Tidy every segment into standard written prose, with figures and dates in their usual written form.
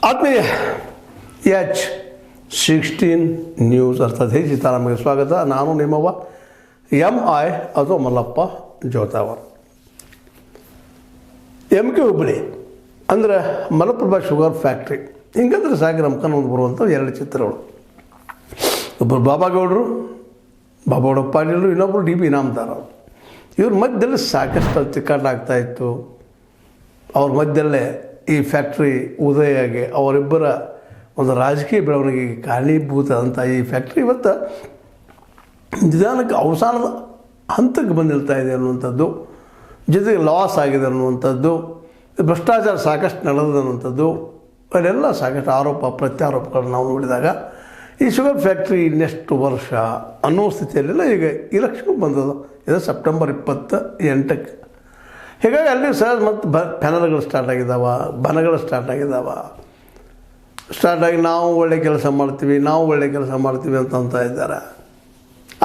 ಆತ್ಮೀಯ H16 news ಅರ್ಥಾತ್ ಹೇ ಸೀತಾರಾಮಗೆ ಸ್ವಾಗತ. ನಾನು ನಿಮ್ಮವ MI ಅಥವಾ ಮಲ್ಲಪ್ಪ ಜೋತಾವರ್. MK ಹುಬ್ಬಳ್ಳಿ ಅಂದರೆ ಮಲಪ್ರಭಾ ಶುಗರ್ ಫ್ಯಾಕ್ಟ್ರಿ ಹಿಂಗಂದ್ರೆ ಸಾಗಿ ನಮ್ಮ ಕಣ್ಣು ಬರುವಂಥ ಎರಡು ಚಿತ್ರಗಳು. ಒಬ್ಬರು ಬಾಬಾಗೌಡರು, ಬಾಬಾಗೌಡ ಪಾಟೀಲರು, ಇನ್ನೊಬ್ಬರು DB ಇನಾಮದಾರ. ಇವ್ರ ಮಧ್ಯದಲ್ಲಿ ಸಾಕಷ್ಟು ತಿಕ್ಕಾಟಾಗ್ತಾಯಿತ್ತು. ಅವ್ರ ಮಧ್ಯದಲ್ಲೇ ಈ ಫ್ಯಾಕ್ಟ್ರಿ ಉದಯಾಗಿ ಅವರಿಬ್ಬರ ಒಂದು ರಾಜಕೀಯ ಬೆಳವಣಿಗೆಗೆ ಕಾರಣೀಭೂತ ಅಂತ ಈ ಫ್ಯಾಕ್ಟ್ರಿ ಇವತ್ತು ನಿಧಾನಕ್ಕೆ ಅವಸಾನದ ಹಂತಕ್ಕೆ ಬಂದಿರ್ತಾ ಇದೆ ಅನ್ನುವಂಥದ್ದು, ಜೊತೆಗೆ ಲಾಸ್ ಆಗಿದೆ ಅನ್ನುವಂಥದ್ದು, ಭ್ರಷ್ಟಾಚಾರ ಸಾಕಷ್ಟು ನಡೆದಿದೆ ಅನ್ನುವಂಥದ್ದು, ಅದೆಲ್ಲ ಸಾಕಷ್ಟು ಆರೋಪ ಪ್ರತ್ಯಾರೋಪಗಳನ್ನು ನಾವು ನೋಡಿದಾಗ ಈ ಶುಗರ್ ಫ್ಯಾಕ್ಟ್ರಿ ಇನ್ನೆಷ್ಟು ವರ್ಷ ಅನ್ನೋ ಸ್ಥಿತಿಯಲ್ಲೆಲ್ಲ ಈಗ ಇಲೆಕ್ಷನ್ ಬಂದದ. ಇದು ಸೆಪ್ಟೆಂಬರ್ 28ಕ್ಕೆ. ಹೀಗಾಗಿ ಅಲ್ಲಿ ಸಹಜ ಮತ್ತು ಪ್ಯಾನಲ್ಗಳು ಸ್ಟಾರ್ಟ್ ಆಗಿದ್ದಾವೆ, ಬನಗಳು ಸ್ಟಾರ್ಟ್ ಆಗಿ ನಾವು ಒಳ್ಳೆ ಕೆಲಸ ಮಾಡ್ತೀವಿ ಅಂತ ಇದ್ದಾರೆ.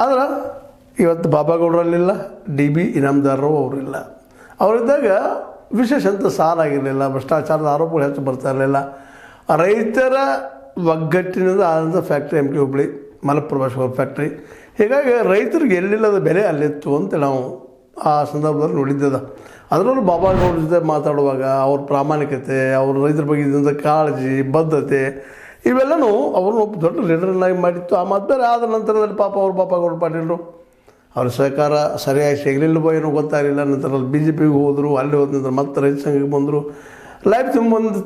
ಆದ್ರೆ ಇವತ್ತು ಬಾಬಾಗೌಡರಲ್ಲಿಲ್ಲ, DB ಇನಾಮದಾರರು ಅವರಿಲ್ಲ. ಅವರಿದ್ದಾಗ ವಿಶೇಷ ಅಂತ ಸಾಲಾಗಿರಲಿಲ್ಲ, ಭ್ರಷ್ಟಾಚಾರದ ಆರೋಪಗಳು ಹೆಚ್ಚು ಬರ್ತಾ ಇರಲಿಲ್ಲ. ರೈತರ ಒಗ್ಗಟ್ಟಿನಿಂದ ಆದಂಥ factory MK Hubballi Malaprabha sugar factory. ಹೀಗಾಗಿ ರೈತರಿಗೆ ಎಲ್ಲಿಲ್ಲದ ಬೆಲೆ ಅಲ್ಲಿತ್ತು ಅಂತ ನಾವು ಆ ಸಂದರ್ಭದಲ್ಲಿ ನೋಡಿದ್ದದ. ಅದರಲ್ಲೂ ಬಾಬಾಗೌಡ್ರ ಜೊತೆ ಮಾತಾಡುವಾಗ ಅವ್ರ ಪ್ರಾಮಾಣಿಕತೆ, ಅವ್ರ ರೈತರ ಬಗ್ಗೆ ಇದ್ದಂಥ ಕಾಳಜಿ, ಬದ್ಧತೆ ಇವೆಲ್ಲನೂ ಅವ್ರನ್ನ ಒಬ್ಬ ದೊಡ್ಡ ಲೀಡರ್ನಾಗಿ ಮಾಡಿತ್ತು. ಆ ಮಾತು ಬೇರೆ. ಆದ ನಂತರದಲ್ಲಿ ಬಾಬಾಗೌಡ ಪಾಟೀಲರು ಅವ್ರ ಸಹಕಾರ ಸರಿಯಾಗಿ ಸಿಗಲಿಲ್ಲವೋ ಏನೋ ಗೊತ್ತಾಗಲಿಲ್ಲ. ನಂತರದಲ್ಲಿ BJPಗೆ ಹೋದರು. ಅಲ್ಲಿ ಹೋದ ನಂತರ ಮತ್ತೆ ರೈತ ಸಂಘಕ್ಕೆ ಬಂದರು. ಲೈಫ್ ತುಂಬ ಒಂದು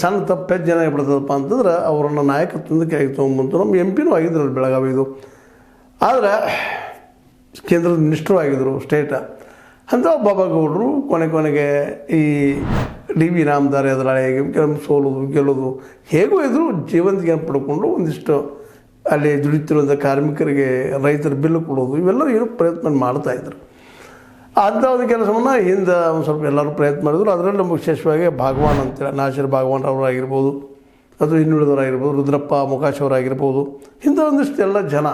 ಸಣ್ಣ ತಪ್ಪು ಹೆಜ್ಜೆ ಏನಾಗಿಬಿಡ್ತದಪ್ಪ ಅಂತಂದ್ರೆ ಅವರನ್ನು ನಾಯಕತ್ವದಿಂದ ಕೆಳಗೆ ತೊಗೊಂಡ್ಬಂತು. ನಮ್ಮ MP ಆಗಿದ್ರು ಬೆಳಗಾವಿದು. ಆದರೆ ಕೇಂದ್ರದ ಮಿನಿಸ್ಟ್ರು ಆಗಿದ್ದರು ಸ್ಟೇಟ. ಅಂತ ಬಾಬಾಗೌಡರು ಕೊನೆಗೆ ಈ DB ಇನಾಮದಾರ ಎದುರಾಳಿಯಾಗಿ ಕೆಲವು ಸೋಲೋದು ಗೆಲ್ಲೋದು ಹೇಗೂ ಇದ್ದರೂ ಜೀವಂತಿಗೆ ಪಡ್ಕೊಂಡು ಒಂದಿಷ್ಟು ಅಲ್ಲಿ ದುಡಿತಿರುವಂಥ ಕಾರ್ಮಿಕರಿಗೆ ರೈತರ ಬಿಲ್ಲು ಕೊಡೋದು ಇವೆಲ್ಲರೂ ಏನೋ ಪ್ರಯತ್ನ ಮಾಡ್ತಾಯಿದ್ರು. ಅಂಥ ಒಂದು ಕೆಲಸವನ್ನು ಹಿಂದೆ ಒಂದು ಸ್ವಲ್ಪ ಎಲ್ಲರೂ ಪ್ರಯತ್ನ ಮಾಡಿದ್ರು. ಅದರಲ್ಲಿ ವಿಶೇಷವಾಗಿ ಭಾಗವಾನ್ ಅಂತೇಳಿ ನಾಸಿರ್ ಭಾಗವಾನ್ ಅವರಾಗಿರ್ಬೋದು, ಅಥವಾ ಇನ್ನುಳಿದವರಾಗಿರ್ಬೋದು, ರುದ್ರಪ್ಪ ಮುಖಾಶ್ ಅವರಾಗಿರ್ಬೋದು, ಇಂಥ ಒಂದಿಷ್ಟು ಎಲ್ಲ ಜನ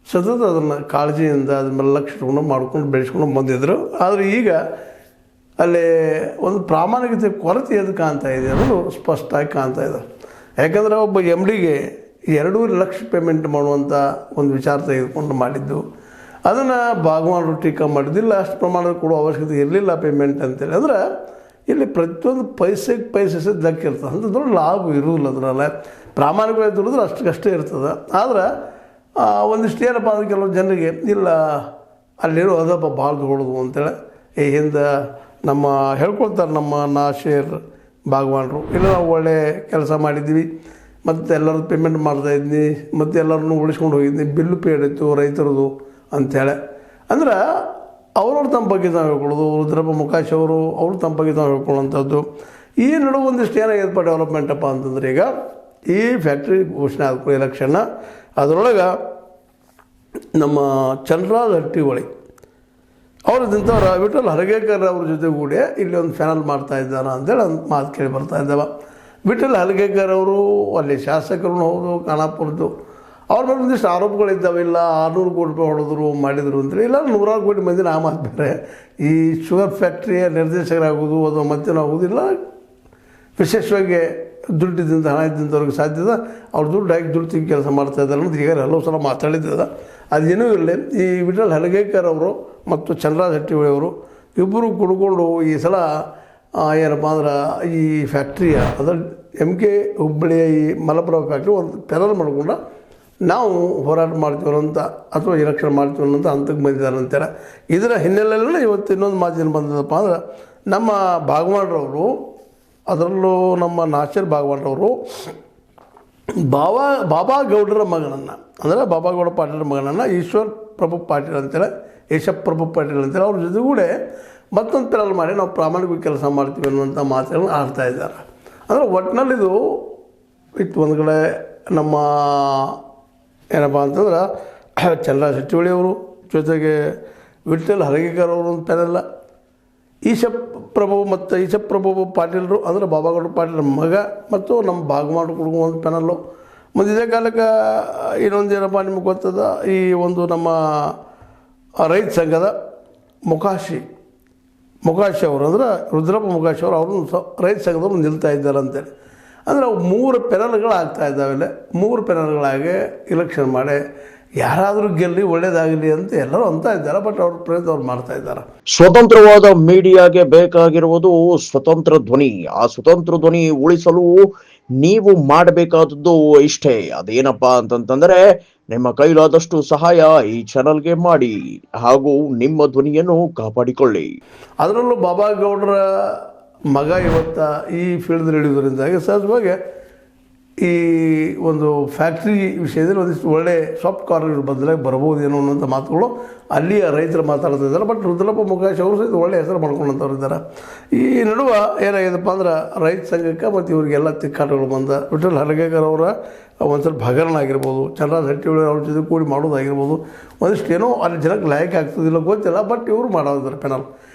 ಸತತ ಅದನ್ನು ಕಾಳಜಿಯಿಂದ ಅದನ್ನೆಲ್ಲ ಲಕ್ಷ್ಯ ಇಟ್ಕೊಂಡು ಮಾಡ್ಕೊಂಡು ಬೆಳೆಸ್ಕೊಂಡು ಬಂದಿದ್ದರು. ಆದರೆ ಈಗ ಅಲ್ಲಿ ಒಂದು ಪ್ರಾಮಾಣಿಕತೆ ಕೊರತೆ ಎದು ಕಾಣ್ತಾ ಇದೆ ಅನ್ನೋದು ಸ್ಪಷ್ಟವಾಗಿ ಕಾಣ್ತಾ ಇದೆ. ಯಾಕಂದರೆ ಒಬ್ಬ MDಗೆ 2 ಲಕ್ಷ ಪೇಮೆಂಟ್ ಮಾಡುವಂಥ ಒಂದು ವಿಚಾರ ತೆಗೆದುಕೊಂಡು ಮಾಡಿದ್ದು, ಅದನ್ನು ಭಾಗವಾನರು ಟೀಕಾ ಮಾಡಿದ್ದಿಲ್ಲ. ಅಷ್ಟು ಪ್ರಮಾಣದ ಕೊಡೋ ಅವಶ್ಯಕತೆ ಇರಲಿಲ್ಲ ಪೇಮೆಂಟ್ ಅಂತೇಳಿ. ಅಂದರೆ ಇಲ್ಲಿ ಪ್ರತಿಯೊಂದು ಪೈಸೆ ದಕ್ಕಿರ್ತದೆ. ಅಂತ ದೊಡ್ಡ ಲಾಭ ಇರೋದಿಲ್ಲ. ಅದರಲ್ಲ ಪ್ರಾಮಾಣಿಕವಾಗಿ ದುಡಿದ್ರೆ ಅಷ್ಟೇ ಇರ್ತದೆ. ಆದರೆ ಒಂದಿಷ್ಟು ಏನಪ್ಪ ಅಂದ್ರೆ ಕೆಲವು ಜನರಿಗೆ ಇಲ್ಲ ಅಲ್ಲಿರೋ ಅದಪ್ಪ ಭಾಳ ದೊಡ್ಡದು ಅಂತೇಳಿ ಈ ಹಿಂದೆ ನಮ್ಮ ಹೇಳ್ಕೊಳ್ತಾರೆ ನಮ್ಮ ನಾಸಿರ್ ಭಾಗವಾನರು, ಇಲ್ಲ ನಾವು ಒಳ್ಳೆ ಕೆಲಸ ಮಾಡಿದ್ವಿ, ಮತ್ತು ಎಲ್ಲರೂ ಪೇಮೆಂಟ್ ಮಾಡ್ತಾಯಿದ್ನಿ, ಮತ್ತು ಎಲ್ಲರನ್ನೂ ಉಳಿಸ್ಕೊಂಡು ಹೋಗಿದ್ನಿ, ಬಿಲ್ಲು ಪೇಡ್ ಇತ್ತು ರೈತರದು ಅಂಥೇಳಿ. ಅಂದ್ರೆ ಅವ್ರವ್ರು ತಮ್ಮ ಬಗ್ಗೆ ನಾವು ಹೇಳ್ಕೊಳ್ಳೋದು, ರುದ್ರಪ್ಪ ಮುಖಾಶ್ ಅವರು ತಮ್ಮ ಬಗ್ಗೆ ನಾವು ಹೇಳ್ಕೊಳ್ಳೋಂಥದ್ದು. ಈ ನಡುವೆ ಒಂದಿಷ್ಟು ಏನಾಗಿದೆಪ್ಪ ಡೆವಲಪ್ಮೆಂಟಪ್ಪ ಅಂತಂದ್ರೆ ಈಗ ಈ ಫ್ಯಾಕ್ಟ್ರಿ ಘೋಷಣೆ ಆದ ಎಲೆಕ್ಷನ್ನ ಅದರೊಳಗೆ ನಮ್ಮ ಚಂದ್ರರಾಜ್ ಹಟ್ಟಿಹೊಳಿ ಅವ್ರದ್ದಿಂಥವ್ರು ವಿಠಲ್ ಹಲಗೇಕರ್ ಅವ್ರ ಜೊತೆಗೂಡಿ ಇಲ್ಲಿ ಒಂದು ಚಾನಲ್ ಮಾಡ್ತಾಯಿದ್ದಾನ ಅಂತೇಳಿ ಒಂದು ಮಾತು ಕೇಳಿ ಬರ್ತಾ ಇದ್ದಾವೆ. ವಿಠಲ್ ಹಲಗೇಕರ್ ಅವರು ಅಲ್ಲಿ ಶಾಸಕರು ಹೌದು, ಖಾನಾಪುರದ್ದು. ಅವ್ರ ಮೇಲೆ ಒಂದಿಷ್ಟು ಆರೋಪಗಳಿದ್ದಾವೆ. ಇಲ್ಲ 600 ಕೋಟಿ ರೂಪಾಯಿ ಹೊಡೆದ್ರು ಮಾಡಿದರು ಅಂತೇಳಿ. ಇಲ್ಲ 100 ಕೋಟಿ ಮಂದಿನ ಆ ಮಾತು ಬೇರೆ. ಈ ಶುಗರ್ ಫ್ಯಾಕ್ಟ್ರಿಯ ನಿರ್ದೇಶಕರಾಗೋದು ಅದು ಮತ್ತೇನೂ ಆಗೋದಿಲ್ಲ. ವಿಶೇಷವಾಗಿ ದುಡ್ಡಿದ್ದಂಥ ಹಣ ಇದ್ದಂಥವ್ರಿಗೆ ಸಾಧ್ಯದ ಅವ್ರು ದುಡ್ಡು ಹಾಕಿ ದುಡ್ಡು ತೆಗಿ ಕೆಲಸ ಮಾಡ್ತಾಯಿದ್ದಾರೆ ಅನ್ನೋದು ಈಗ ಹಲವು ಸಲ ಮಾತಾಡಿದ್ದದ. ಅದೇನೂ ಇರಲಿ. ಈ ವಿಠಲ್ ಹಲಗೇಕರ್ ಅವರು ಮತ್ತು ಚಂದ್ರರಾಜ್ ಹಟ್ಟಿಹೊಳಿ ಅವರು ಇಬ್ಬರು ಕುಡ್ಕೊಂಡು ಈ ಸಲ ಏನಪ್ಪ ಅಂದ್ರೆ ಈ ಫ್ಯಾಕ್ಟ್ರಿಯ ಅದರ MK ಹುಬ್ಬಳ್ಳಿಯ ಈ ಮಲಪ್ರಭಾ ಫ್ಯಾಕ್ಟ್ರಿ ಒಂದು ಪೆರಲ್ ಮಾಡ್ಕೊಂಡು ನಾವು ಹೋರಾಟ ಮಾಡ್ತೀವಿ ಅಂತ ಅಥವಾ ಎಲೆಕ್ಷನ್ ಮಾಡ್ತೀವಿ ಅನ್ನೋಂಥ ಹಂತಕ್ಕೆ ಬಂದಿದ್ದಾರೆ ಅಂತೇಳಿ. ಇದರ ಹಿನ್ನೆಲೆಯಲ್ಲಿ ಇವತ್ತು ಇನ್ನೊಂದು ಮಾತು ಏನು ಬಂದದಪ್ಪ ಅಂದ್ರೆ ನಮ್ಮ ಭಾಗವಾನ್ರವರು, ಅದರಲ್ಲೂ ನಮ್ಮ ನಾಸಿರ್ ಭಾಗವಾನ್ರವರು ಬಾಬಾಗೌಡರ ಮಗನನ್ನು ಅಂದರೆ ಬಾಬಾಗೌಡ ಪಾಟೀಲರ ಮಗನನ್ನು ಈಶ್ವರಪ್ರಭು ಪಾಟೀಲ್ ಅಂತೇಳಿ ಅವ್ರ ಜೊತೆಗೂಡೆ ಮತ್ತೊಂದು ಪೆರಲ್ ಮಾಡಿ ನಾವು ಪ್ರಾಮಾಣಿಕವಾಗಿ ಕೆಲಸ ಮಾಡ್ತೀವಿ ಅನ್ನುವಂಥ ಮಾತುಗಳನ್ನು ಆಡ್ತಾ ಇದ್ದಾರೆ. ಅಂದರೆ ಒಟ್ಟಿನಲ್ಲಿದು ಇತ್ತು. ಒಂದು ಕಡೆ ನಮ್ಮ ಏನಪ್ಪ ಅಂತಂದ್ರೆ ಚಂದ್ರರಾಜ್ ಹಟ್ಟಿಹೊಳಿ ಅವರು ಜೊತೆಗೆ ವಿಠಲ್ ಹಲಗೇಕರ್ ಅವರು ಒಂದು ಪೆರಲ್ಲ, ಈಶಪ್ರಭು ಪಾಟೀಲರು ಅಂದರೆ ಬಾಬಾಗೌಡ ಪಾಟೀಲರ ಮಗ ಮತ್ತು ನಮ್ಮ ಭಾಗವಾನ ಕುಡುಗು ಒಂದು ಪ್ಯಾನಲ್ಲು. ಮತ್ತು ಇದೇ ಕಾಲಕ್ಕೆ ಇನ್ನೊಂದು ಏನಪ್ಪ ನಿಮಗೆ ಗೊತ್ತದ, ಈ ಒಂದು ನಮ್ಮ ರೈತ ಸಂಘದ ಮುಖಾಶಿ ಅವರು ಅಂದರೆ ರುದ್ರಪ್ಪ ಮುಖಾಶಿ ಅವರು ರೈತ ಸಂಘದವ್ರು ನಿಲ್ತಾ ಇದ್ದಾರೆ ಅಂತೇಳಿ. ಅಂದರೆ ಅವು 3 ಪೆನಲ್ಗಳು ಆಗ್ತಾ ಇದ್ದಾವೆಲ್ಲ 3 ಪೆನಲ್ಗಳಾಗಿ ಇಲೆಕ್ಷನ್ ಮಾಡಿ ಯಾರಾದರೂ ಗೆಲ್ಲಿ ಒಳ್ಳೇದಾಗಲಿ ಅಂತ ಎಲ್ಲರೂ ಅಂತ ಇದ್ದಾರೆ. ಬಟ್ ಅವ್ರ ಪ್ರಯತ್ನ ಅವ್ರು ಮಾಡ್ತಾ ಇದ್ದಾರೆ. ಸ್ವತಂತ್ರವಾದ ಮೀಡಿಯಾಗೆ ಬೇಕಾಗಿರುವುದು ಸ್ವತಂತ್ರ ಧ್ವನಿ. ಆ ಸ್ವತಂತ್ರ ಧ್ವನಿ ಉಳಿಸಲು ನೀವು ಮಾಡಬೇಕಾದದ್ದು ಇಷ್ಟೇ. ಅದೇನಪ್ಪಾ ಅಂತಂತಂದ್ರೆ ನಿಮ್ಮ ಕೈಲಾದಷ್ಟು ಸಹಾಯ ಈ ಚಾನಲ್ಗೆ ಮಾಡಿ ಹಾಗೂ ನಿಮ್ಮ ಧ್ವನಿಯನ್ನು ಕಾಪಾಡಿಕೊಳ್ಳಿ. ಅದರಲ್ಲೂ ಬಾಬಾ ಗೌಡರ ಮಗ ಇವತ್ತ ಈ ಫೀಲ್ಡ್ ಹಿಡಿಯೋದ್ರಿಂದಾಗಿ ಸಹಜವಾಗಿ ಈ ಒಂದು ಫ್ಯಾಕ್ಟ್ರಿ ವಿಷಯದಲ್ಲಿ ಒಂದಿಷ್ಟು ಒಳ್ಳೆ ಸಾಫ್ಟ್ ಕಾರ್ನರ್ ಬದಲಾಗಿ ಬರ್ಬೋದೇನೋ ಅನ್ನೋಂಥ ಮಾತುಗಳು ಅಲ್ಲಿಯ ರೈತರು ಮಾತಾಡ್ತಾ ಇದ್ದಾರೆ. ಬಟ್ ರುದ್ರಪ್ಪ ಮೊಕಾಶ್ ಅವರು ಸಹಿತ ಒಳ್ಳೆ ಹೆಸರು ಮಾಡ್ಕೊಂಡಂಥವ್ರು ಇದ್ದಾರೆ. ಈ ನಡುವೆ ಏನಾಗಿದೆಪ್ಪ ಅಂದ್ರೆ ರೈತ ಸಂಘಕ್ಕೆ ಮತ್ತು ಇವರಿಗೆಲ್ಲ ತಿಕ್ಕಾಟಗಳು ಬಂದ ವಿಠಲ್ ಹಲಗೇಕರ್ ಅವರ ಒಂದು ಸ್ವಲ್ಪ ಹಗರಣ ಆಗಿರ್ಬೋದು, ಚಂದ್ರರಾಜ್ ಹಟ್ಟಿಹೊಳಿ ಅವ್ರ ಜೊತೆ ಕೂಡಿ ಮಾಡೋದಾಗಿರ್ಬೋದು, ಒಂದಿಷ್ಟು ಏನೋ ಅಲ್ಲಿ ಜನಕ್ಕೆ ಲಾಯಕ್ ಆಗ್ತದಿಲ್ಲ ಗೊತ್ತಿಲ್ಲ. ಬಟ್ ಇವರು ಮಾಡೋದಿದ್ದಾರೆ ಪೆನಲ್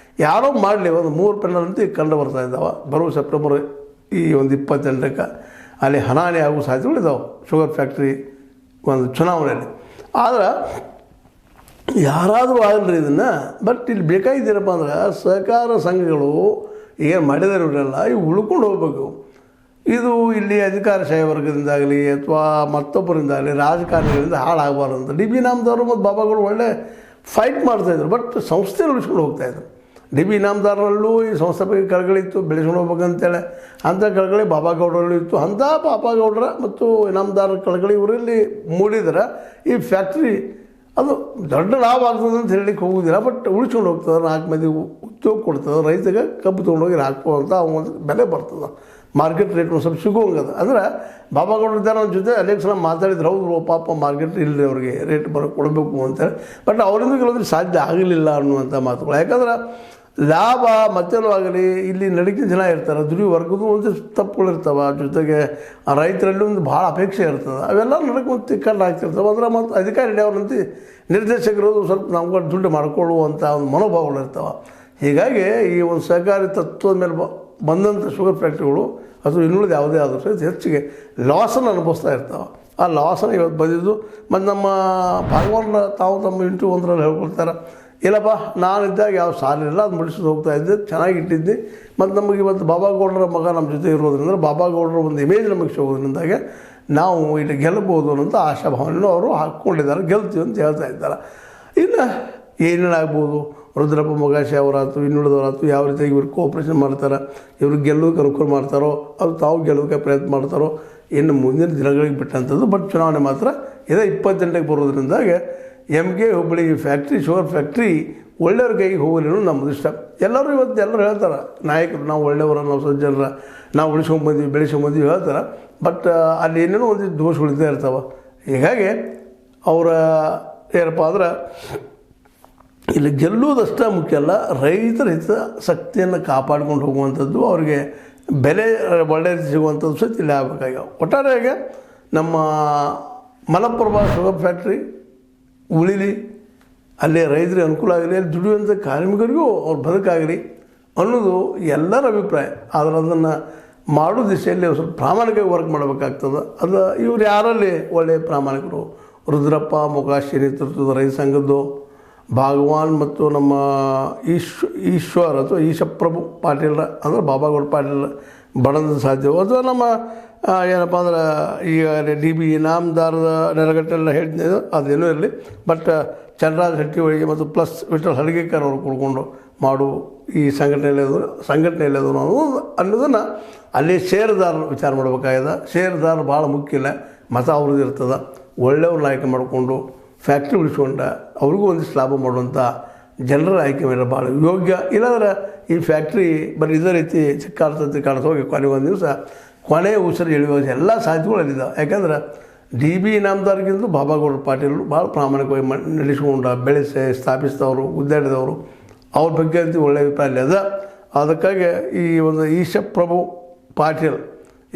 ಯಾರೋ ಮಾಡಲಿ ಒಂದು 3 ಪೆನಲ್ ಅಂತ ಕಂಡು ಬರ್ತಾ ಇದ್ದಾವೆ. ಬರುವ ಸೆಪ್ಟೆಂಬರ್ ಈ ಒಂದು 28ಕ್ಕೆ ಅಲ್ಲಿ ಹನಾನಿ ಆಗೋ ಸಾಧ್ಯತೆಗಳು ಇದ್ದಾವೆ ಶುಗರ್ ಫ್ಯಾಕ್ಟ್ರಿ ಒಂದು ಚುನಾವಣೆಯಲ್ಲಿ. ಆದ್ರೆ ಯಾರಾದರೂ ಆಗಲ್ರಿ ಇದನ್ನು. ಬಟ್ ಇಲ್ಲಿ ಬೇಕಾಗಿದ್ದೀರಪ್ಪ ಅಂದ್ರೆ ಸಹಕಾರ ಸಂಘಗಳು ಏನು ಮಾಡಿದಾರೆ ಇವರೆಲ್ಲ ಇವು ಉಳ್ಕೊಂಡು ಹೋಗ್ಬೇಕು. ಇದು ಇಲ್ಲಿ ಅಧಿಕಾರಶಾಹಿ ವರ್ಗದಿಂದಾಗಲಿ ಅಥವಾ ಮತ್ತೊಬ್ಬರಿಂದಾಗಲಿ ರಾಜಕಾರಣಿಗಳಿಂದ ಹಾಳಾಗಬಾರ್ದು ಅಂತ ಡಿ ಬಿ ಇನಾಮದಾರರು ಮತ್ತು ಬಾಬಾಗಳು ಒಳ್ಳೆ ಫೈಟ್ ಮಾಡ್ತಾಯಿದ್ರು. ಬಟ್ ಸಂಸ್ಥೆ ಉಳಿಸ್ಕೊಂಡು ಹೋಗ್ತಾಯಿದ್ರು. ಡಿ ಬಿ ಇನಾಮದಾರರಲ್ಲೂ ಈ ಸಂಸ್ಥೆ ಬಗ್ಗೆ ಕಳಕಳಿತ್ತು, ಬೆಳೆಸ್ಕೊಂಡು ಹೋಗ್ಬೇಕಂತೇಳಿ ಅಂಥ ಕಳಕಳಿ ಬಾಬಾ ಗೌಡರಲ್ಲೂ ಇತ್ತು. ಅಂಥ ಬಾಬಾ ಗೌಡರ ಮತ್ತು ಇನಾಮದಾರರ ಕಳಕಳಿ ಇವರಲ್ಲಿ ಮೂಡಿದ್ರೆ ಈ ಫ್ಯಾಕ್ಟ್ರಿ ಅದು ದೊಡ್ಡ ಲಾಭ ಆಗ್ತದೆ ಅಂತ ಹೇಳಲಿಕ್ಕೆ ಹೋಗೋದಿಲ್ಲ. ಬಟ್ ಉಳಿಸ್ಕೊಂಡು ಹೋಗ್ತದೆ, 4 ಮಂದಿ ಉದ್ಯೋಗ ಕೊಡ್ತದೆ, ರೈತಗೆ ಕಬ್ಬು ತೊಗೊಂಡೋಗಿ ಹಾಕುವಂಥ ಒಂದು ಬೆಲೆ ಬರ್ತದೆ, ಮಾರ್ಕೆಟ್ ರೇಟ್ ಒಂದು ಸ್ವಲ್ಪ ಸಿಗೋಂಗದ. ಅಂದ್ರೆ ಬಾಬಾ ಗೌಡ್ರ ಜನ ಜೊತೆ ಅನೇಕ ಸಲ ಮಾತಾಡಿದ್ರು. ಹೌದು ಪಾಪ ಮಾರ್ಕೆಟ್ ಇಲ್ಲರಿ ಅವ್ರಿಗೆ ರೇಟ್ ಕೊಡಬೇಕು ಅಂತೇಳಿ. ಬಟ್ ಅವರಿಂದ ಕೆಲವೊಂದ್ರೆ ಸಾಧ್ಯ ಆಗಲಿಲ್ಲ ಅನ್ನುವಂಥ ಮಾತುಗಳು. ಯಾಕಂದ್ರೆ ಲಾಭ ಮತ್ತೇನೂ ಆಗಲಿ ಇಲ್ಲಿ ನಡಿಕೆ ಜನ ಇರ್ತಾರೆ, ದುಡಿಯೋ ವರ್ಗದ ಒಂದಿಷ್ಟು ತಪ್ಪುಗಳಿರ್ತಾವೆ, ಜೊತೆಗೆ ರೈತರಲ್ಲಿ ಒಂದು ಭಾಳ ಅಪೇಕ್ಷೆ ಇರ್ತದೆ. ಅವೆಲ್ಲ ನಡಕ್ಕೆ ಒಂದು ತಿಕ್ಕಂಡು ಆಗ್ತಿರ್ತವೆ. ಅಂದ್ರೆ ಮತ್ತು ಅಧಿಕಾರಿ ಹಿಡಿಯೋರಂತ ನಿರ್ದೇಶಕರು ಸ್ವಲ್ಪ ನಮ್ಗೆ ದುಡ್ಡು ಮಾಡ್ಕೊಳ್ಳುವಂಥ ಒಂದು ಮನೋಭಾವಗಳಿರ್ತಾವೆ. ಹೀಗಾಗಿ ಈ ಒಂದು ಸಹಕಾರಿ ತತ್ವದ ಮೇಲೆ ಬಂದಂಥ ಶುಗರ್ ಫ್ಯಾಕ್ಟ್ರಿಗಳು ಅದು ಇನ್ನುಳಿದ ಯಾವುದೇ ಆದರೂ ಸಹಿತ ಹೆಚ್ಚಿಗೆ ಲಾಸನ್ನು ಅನುಭವಿಸ್ತಾ ಇರ್ತಾವೆ. ಆ ಲಾಸನ್ನು ಇವತ್ತು ಬಂದಿದ್ದು. ಮತ್ತು ನಮ್ಮ ಭಾಗವತರ ತಾವು ತಮ್ಮ ಇಂಟು ಒಂದರಲ್ಲಿ ಹೇಳ್ಕೊಳ್ತಾರೆ, ಇಲ್ಲಪ್ಪ ನಾನಿದ್ದಾಗ ಯಾವ ಸಾಲಿಲ್ಲ, ಅದು ಮುಡಿಸೋದು ಹೋಗ್ತಾ ಇದ್ದೆ, ಚೆನ್ನಾಗಿ ಇಟ್ಟಿದ್ದೆ. ಮತ್ತು ನಮಗೆ ಇವತ್ತು ಬಾಬಾ ಗೌಡರ ಮಗ ನಮ್ಮ ಜೊತೆ ಇರೋದ್ರಿಂದ ಬಾಬಾ ಗೌಡರ ಒಂದು ಇಮೇಜ್ ನಮಗೆ ಸಿಗೋದ್ರಿಂದಾಗೆ ನಾವು ಇಲ್ಲಿ ಗೆಲ್ಲಬಹುದು ಅನ್ನೋಂಥ ಆಶಾಭಾವನೆಯನ್ನು ಅವರು ಹಾಕ್ಕೊಂಡಿದ್ದಾರೆ. ಗೆಲ್ತೀವಿ ಅಂತ ಹೇಳ್ತಾ ಇದ್ದಾರೆ. ಇನ್ನು ಏನೇನಾಗ್ಬೋದು, ರುದ್ರಪ್ಪ ಮೊಕಾಶಿ ಅವರಾಯ್ತು, ಇನ್ನುಳಿದವರಾಯ್ತು, ಯಾವ ರೀತಿಯಾಗಿ ಇವ್ರು ಕೋಆಪ್ರೇಷನ್ ಮಾಡ್ತಾರೆ, ಇವ್ರು ಗೆಲ್ಲೋದಕ್ಕೆ ಅನುಕೂಲ ಮಾಡ್ತಾರೋ, ಅದು ತಾವು ಗೆಲ್ಲೋದಕ್ಕೆ ಪ್ರಯತ್ನ ಮಾಡ್ತಾರೋ, ಇನ್ನು ಮುಂದಿನ ದಿನಗಳಿಗೆ ಬಿಟ್ಟಂಥದ್ದು. ಬಟ್ ಚುನಾವಣೆ ಮಾತ್ರ ಇದೇ 28ಕ್ಕೆ ಬರೋದ್ರಿಂದಾಗೆ MK Hubballi factory sugar factory ಒಳ್ಳೆಯವ್ರ ಕೈಗೆ ಹೋಗಲಿ ಅನ್ನೋದು ನಮ್ಮದು ಇಷ್ಟ. ಎಲ್ಲರೂ ಇವತ್ತು ಎಲ್ಲರೂ ಹೇಳ್ತಾರೆ, ನಾಯಕರು ನಾವು ಒಳ್ಳೆಯವರ, ನಾವು ಸಜ್ಜನರ, ನಾವು ಉಳಿಸ್ಕೊಂಡ್ಬಂದ್ವಿ ಬೆಳೆಸ್ಕೊಂಡ್ಬಂದ್ವಿ ಹೇಳ್ತಾರೆ. ಬಟ್ ಅಲ್ಲಿ ಏನೇನೋ ಒಂದು ದೋಷಗಳಿದ್ದೇ ಇರ್ತಾವೆ. ಹೀಗಾಗಿ ಅವರ ಏನಪ್ಪ ಅಂದ್ರೆ ಇಲ್ಲಿ ಗೆಲ್ಲುವುದಷ್ಟೇ ಮುಖ್ಯ ಅಲ್ಲ, ರೈತರ ಹಿತಾಸಕ್ತಿಯನ್ನು ಕಾಪಾಡ್ಕೊಂಡು ಹೋಗುವಂಥದ್ದು, ಅವ್ರಿಗೆ ಬೆಲೆ ಒಳ್ಳೆ ರೀತಿ ಸಿಗುವಂಥದ್ದು ಸಹಿತ ಇಲ್ಲಿ ಆಗಬೇಕಾಗ್ಯಾವ. ಒಟ್ಟಾರೆಯಾಗಿ ನಮ್ಮ ಮಲಪ್ರಭಾ ಶುಗರ್ ಫ್ಯಾಕ್ಟ್ರಿ ಉಳಿಲಿ, ಅಲ್ಲಿ ರೈತರಿಗೆ ಅನುಕೂಲ ಆಗಲಿ, ಅಲ್ಲಿ ದುಡಿಯುವಂಥ ಕಾರ್ಮಿಕರಿಗೂ ಅವ್ರು ಬದುಕಾಗಲಿ ಅನ್ನೋದು ಎಲ್ಲರ ಅಭಿಪ್ರಾಯ. ಆದರೆ ಅದನ್ನು ಮಾಡೋ ದಿಶೆಯಲ್ಲಿ ಸ್ವಲ್ಪ ಪ್ರಾಮಾಣಿಕವಾಗಿ ವರ್ಕ್ ಮಾಡಬೇಕಾಗ್ತದೆ. ಅದು ಇವ್ರು ಯಾರಲ್ಲಿ ಒಳ್ಳೆಯ ಪ್ರಾಮಾಣಿಕರು, ರುದ್ರಪ್ಪ ಮೊಕಾಶಿ ನೇತೃತ್ವದ ರೈತ ಸಂಘದ್ದು ಭಾಗವಾನ್ ಮತ್ತು ನಮ್ಮ ಈಶ್ವರ್ ಅಥವಾ ಈಶಪ್ರಭು ಪಾಟೀಲ್ ಅಂದರೆ ಬಾಬಾಗೌಡ ಪಾಟೀಲ್ ಬಣದ ಸಾಧ್ಯವೋ, ಅಥವಾ ನಮ್ಮ ಏನಪ್ಪ ಅಂದ್ರೆ ಈಗ ಡಿ ಬಿ ಇನಾಮದಾರದ ನೆಲಗಟ್ಟೆಲ್ಲ ಹೇಳ್ತಿದ್ದು ಅದೇನೂ ಇರಲಿ. ಬಟ್ ಚಂದ್ರರಾಜ್ ಹಟ್ಟಿಹೊಳಿ ಮತ್ತು ಪ್ಲಸ್ ವಿಠಲ್ ಹಲಗೇಕರ್ ಅವರು ಕೂಡ್ಕೊಂಡು ಮಾಡು ಈ ಸಂಘಟನೆಯಲ್ಲಿ ಅನ್ನೋದನ್ನು ಅಲ್ಲಿ ಷೇರುದಾರರು ವಿಚಾರ ಮಾಡಬೇಕಾಗಿದೆ. ಷೇರುದಾರರು ಭಾಳ ಮುಖ್ಯ ಇಲ್ಲ, ಮತ ಅವ್ರದ್ದು ಇರ್ತದೆ. ಒಳ್ಳೆಯವ್ರನ್ನ ಆಯ್ಕೆ ಮಾಡಿಕೊಂಡು ಫ್ಯಾಕ್ಟ್ರಿ ಉಳಿಸ್ಕೊಂಡ ಅವ್ರಿಗೂ ಒಂದಿಷ್ಟು ಲಾಭ ಮಾಡುವಂಥ ಜನರ ಆಯ್ಕೆ ಮೇಲೆ ಭಾಳ ಯೋಗ್ಯ. ಇಲ್ಲಾಂದ್ರೆ ಈ ಫ್ಯಾಕ್ಟ್ರಿ ಬರೀ ಇದೇ ರೀತಿ ಕಾಣ್ತಾ ಹೋಗಿ ಕೊನೆಗೊಂದು ದಿವಸ ಕೊನೆ ಉಸಿರು ಎಳೆಯುವ ಎಲ್ಲ ಸಾಧ್ಯತೆಗಳು ಅಲ್ಲಿದ್ದಾವೆ. ಯಾಕಂದ್ರೆ ಡಿ ಬಿ ಇನಾಮದಾರ್ಗಿಂತ ಬಾಬಾಗೌಡ ಪಾಟೀಲ್ ಭಾಳ ಪ್ರಾಮಾಣಿಕವಾಗಿ ನಡೆಸ್ಕೊಂಡ ಬೆಳೆಸಿ ಸ್ಥಾಪಿಸಿದವರು, ಗುದ್ದಾಡಿದವರು, ಅವ್ರ ಬಗ್ಗೆ ಅಂತ ಒಳ್ಳೆಯ ಅಭಿಪ್ರಾಯ ಅಲ್ಲಿ ಅದ. ಅದಕ್ಕಾಗಿ ಈ ಒಂದು ಈಶಪ್ರಭು ಪಾಟೀಲ್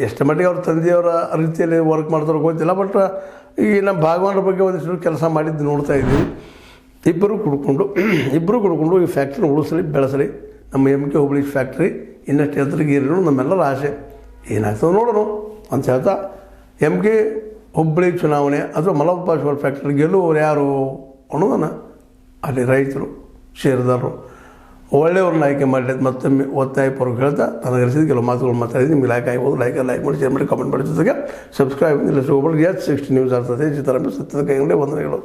ಎಷ್ಟು ಮಟ್ಟಿಗೆ ಅವ್ರ ತಂದೆಯವರ ರೀತಿಯಲ್ಲಿ ವರ್ಕ್ ಮಾಡ್ತಾರೋ ಗೊತ್ತಿಲ್ಲ. ಬಟ್ ಈ ನಮ್ಮ ಭಾಗವಾನರ ಬಗ್ಗೆ ಒಂದಿಷ್ಟು ಕೆಲಸ ಮಾಡಿದ್ದು ನೋಡ್ತಾ ಇದ್ದೀವಿ. ಇಬ್ಬರು ಕುಡ್ಕೊಂಡು ಈ ಫ್ಯಾಕ್ಟ್ರಿನ ಉಳಿಸಲಿ ಬೆಳೆಸಲಿ. ನಮ್ಮ MK ಹುಬ್ಬಳ್ಳಿ ಫ್ಯಾಕ್ಟ್ರಿ ಇನ್ನಷ್ಟು ಎದುರಿಗಿರೋ ನಮ್ಮೆಲ್ಲರ ಆಸೆ. ಏನಾಗ್ತದೆ ನೋಡೋಣ ಅಂತ ಹೇಳ್ತಾ, MK ಹುಬ್ಬಳ್ಳಿ ಚುನಾವಣೆ ಅಥವಾ ಮಲಪ್ರಭಾ ಶುಗರ್ ಫ್ಯಾಕ್ಟ್ರಿ ಗೆಲ್ಲುವವರು ಯಾರು ಅನ್ನೋದನ್ನು ಅಲ್ಲಿ ರೈತರು, ಷೇರುದಾರರು, ಒಳ್ಳೆಯವ್ರನ್ನ ಆಯ್ಕೆ ಮಾಡಲಿ ಅಂತ ಮತ್ತೊಮ್ಮೆ ಒತ್ತಾಯಪೂರ್ವಕ ಹೇಳ್ತಾ ನನಗೆ ಅನಿಸಿದ ಕೆಲವು ಮಾತುಗಳು ಮಾತಾಡಿದ್ದು ನಿಮಗೆ ಲೈಕ್ ಆಗ್ಬೋದು, ಲೈಕ್ ಮಾಡಿ ಶೇರ್ ಮಾಡಿ ಕಾಮೆಂಟ್ ಮಾಡಿ, ಜೊತೆಗೆ ಸಬ್ಸ್ಕ್ರೈಬ್ ಇಲ್ಲ ಹೋಗ್ಬೋದು. H60 ನ್ಯೂಸ್ ಆಗ್ತದೆ. ಸತ್ಯದ ಕೈಗೊಂಡೆ ವಂದನೆಗಳು.